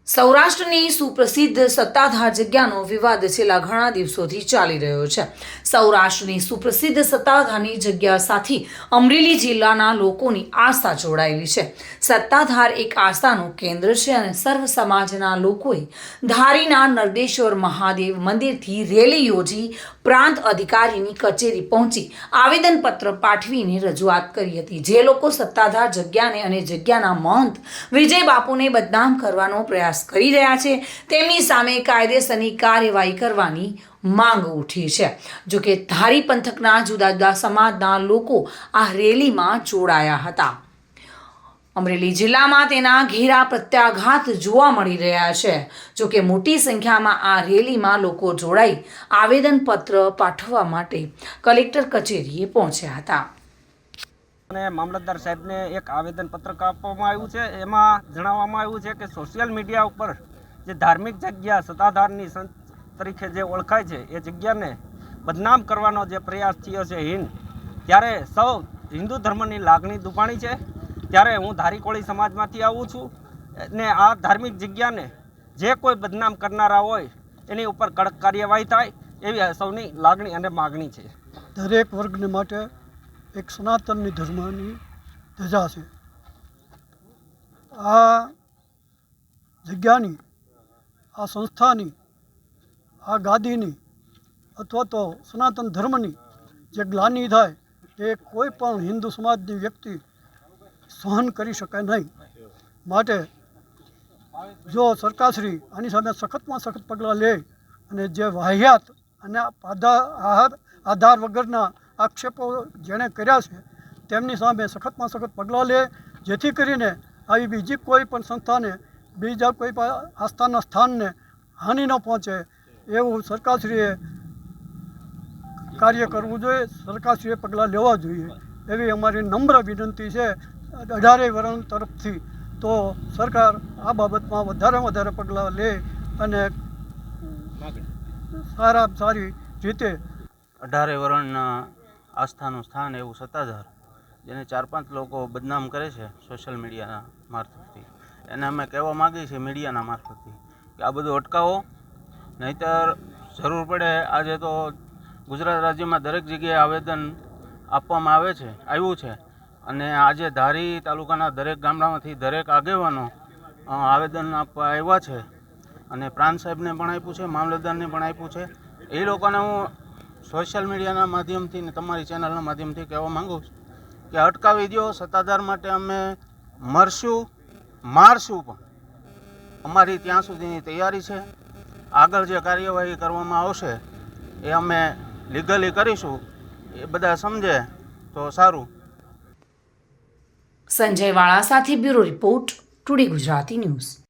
સૌરાષ્ટ્રની સુપ્રસિદ્ધ સત્તાધાર જગ્યાનો વિવાદ છેલ્લા ઘણા દિવસોથી ચાલી રહ્યો છે. સૌરાષ્ટ્રની સુપ્રસિદ્ધ સત્તાધારની જગ્યા સાથે અમરેલી જિલ્લાના લોકોની આસ્થા જોડાયેલી છે. સત્તાધાર એક આસ્થાનું કેન્દ્ર છે અને સર્વ સમાજના લોકોએ ધારીના નર્દેશ્વર મહાદેવ મંદિરથી રેલી યોજી પ્રાંત અધિકારીની કચેરી પહોંચી આવેદનપત્ર પાઠવીને રજૂઆત કરી હતી. જે લોકો સત્તાધાર જગ્યાને અને જગ્યાના મહંત વિજય બાપુને બદનામ કરવાનો પ્રયાસ કરી રહ્યા છે તેમની સામે કાયદેસરની કાર્યવાહી કરવાની માંગ ઉઠી છે. જોકે ધારી પંથકના જુદા જુદા સમાજના લોકો આ રેલીમાં જોડાયા હતા. અમરેલી જિલ્લામાં તેના ઘેરા પ્રત્યાઘાત જોવા મળી રહ્યા છે. જોકે મોટી સંખ્યામાં આ રેલીમાં લોકો જોડાઈ આવેદનપત્ર પાઠવવા માટે કલેક્ટર કચેરીએ પહોંચ્યા હતા. અને મામલતદાર સાહેબને એક આવેદનપત્રક આપવામાં આવ્યું છે. એમાં જણાવવામાં આવ્યું છે કે સોશિયલ મીડિયા ઉપર જે ધાર્મિક જગ્યા સત્તાધારની સંત તરીકે જે ઓળખાય છે એ જગ્યાને બદનામ કરવાનો જે પ્રયાસ થયો છે ત્યારે સૌ હિન્દુ ધર્મની લાગણી દુભાણી છે. ત્યારે હું ધારી કોળી સમાજમાંથી આવું છું અને આ ધાર્મિક જગ્યાને જે કોઈ બદનામ કરનારા હોય એની ઉપર કડક કાર્યવાહી થાય એવી સૌની લાગણી અને માગણી છે. દરેક વર્ગને માટે એક સનાતનની ધર્મની ધજા છે. આ જગ્યાની, આ સંસ્થાની, આ ગાદીની અથવા તો સનાતન ધર્મની જે ગ્લાનિ થાય એ કોઈ પણ હિન્દુ સમાજની વ્યક્તિ સહન કરી શકે નહીં. માટે જો સરકારશ્રી આની સામે સખતમાં સખત પગલાં લે અને જે વાહિયાત અને આધાર વગરના આક્ષેપો જેણે કર્યા છે તેમની સામે સખતમાં સખત પગલાં લે, જેથી કરીને આવી બીજી કોઈ પણ સંસ્થાને, બીજા કોઈ પણ આસ્થાના સ્થાનને હાનિ ન પહોંચે એવું સરકારશ્રીએ કાર્ય કરવું જોઈએ, સરકારશ્રીએ પગલાં લેવા જોઈએ એવી અમારી નમ્ર વિનંતી છે 18 વરણ તરફથી. તો સરકાર આ બાબતમાં વધારે વધારે પગલાં લે અને સારી રીતે 18 વરણના આસ્થાનું સ્થાન એવું સત્તાધાર જેને 4-5 લોકો બદનામ કરે છે સોશિયલ મીડિયાના મારફતથી, એને અમે કહેવા માગીએ છીએ મીડિયાના મારફતથી કે આ બધું અટકાવો, નહીંતર જરૂર પડે. આજે તો ગુજરાત રાજ્યમાં દરેક જગ્યાએ આવેદન આપવામાં આવ્યું છે અને આજે ધારી તાલુકાના દરેક ગામડામાંથી દરેક આગેવાનો આવેદન આપવા આવ્યા છે અને પ્રાંત સાહેબને પણ આપ્યું છે, મામલતદારને પણ આપ્યું છે. એ લોકોને હું સોશિયલ મીડિયાના માધ્યમથી ને તમારી ચેનલના માધ્યમથી કહેવા માગું છું કે અટકાવી દો. સત્તાધાર માટે અમે મરશું, મારશું, પણ અમારી ત્યાં સુધીની તૈયારી છે. આગળ જે કાર્યવાહી કરવામાં આવશે એ અમે લીગલી કરીશું. એ બધા સમજે તો સારું. સંજય વાળા સાથે bureau report, today Gujarati news.